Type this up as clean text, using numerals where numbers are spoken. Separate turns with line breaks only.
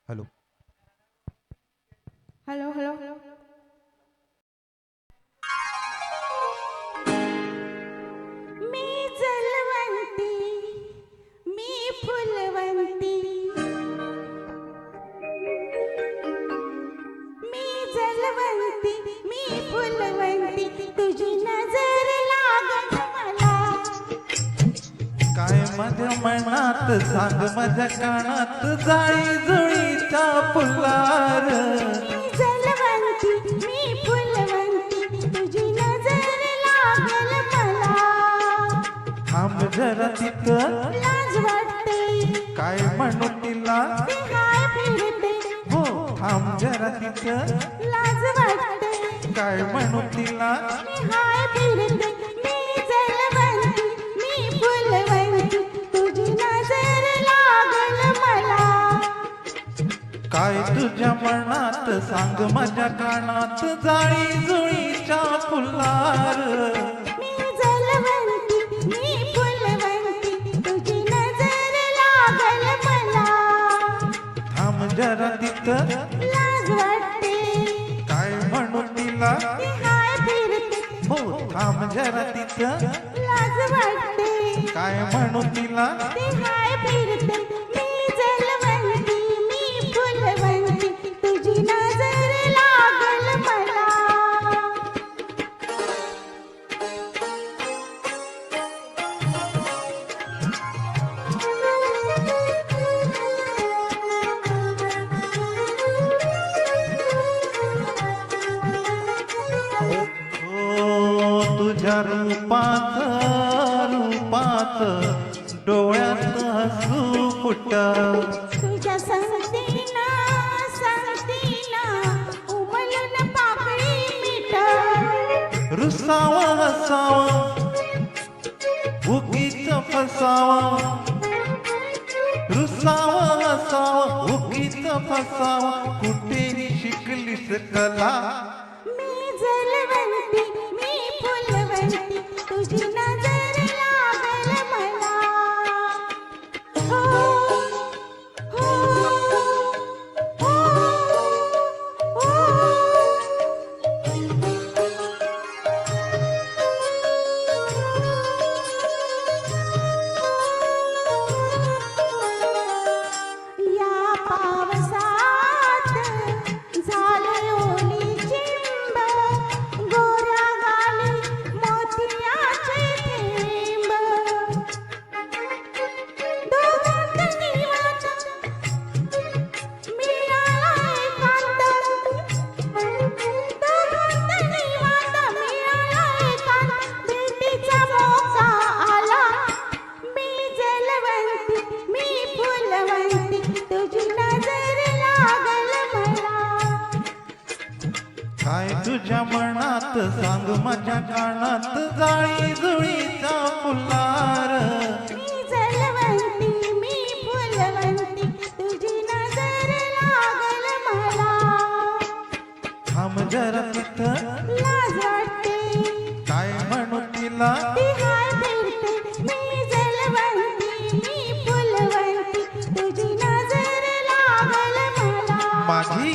Hello.
Hello hello मी जलवंती मी फुलवंती मी जलवंती मी फुलवंती तुझी नजर लागत मला
काय माझ्या मनात सांग माझ्या कानात जाळी जुळीचा फुलार.
मी जलवंती मी फुलवंती तुझी नजर लागल मला
थांब जरा तिथं
लाज वाटते
काय म्हणू तिला.
ते हाय फिरते
हो थांब जरा तिथं
लाज वाटते
काय म्हणू तिला.
मी हाय फिरते मी जलवंती मी फुलवंती तुझी नजर लागल मला
काय तुझ्या मनात सांग माझ्या कानात जाळी जुळीच्या फुलार.
मी जलवंती मी फुलवंती तुझी नजर लागल मला
थांब जरा तिथं
लाज वाटते
काय म्हणू तिला.
ते हाय फिरते
हो थांब जरा तिथं
लाज वाटते
काय म्हणू तिला.
ते हाय फिरते मी जलवंती मी फुलवंती तुझी नजर लागल मला
हो तुझ्या रूपात डोळ्यात हसू फुट.
तुझ्या संगतीना उमलून पाकळी मिट
रुसाव हसाव उगीच फसाव. रुसाव हसाव उगीच फसाव कुठेही शिकलीस कला.
मी जलवंती मी फुलवंती तुझी नजर लागल मला हो हो हो या पावसात झाले ओली चिंब गोऱ्या गाली मोतियाचे थेंब दोघांत निवांत मिळाला एकांत दोघांत निवांत मिळाला एकांत भेटीचा मोका आला मी जलवंती मी फुलवंती तुझी नजर लागल मला
काय तुझ्या मनात सांग माझ्या कानात जाळी जुळीचा फुलार.
मी जलवंती मी फुलवंती तुझी नजर लागल मला
थांब जरा तिथं
लाज वाटते
काय म्हणू तिला.
ती हाय फिरते मी जलवंती मी फुलवंती तुझी नजर लागल मला
माझी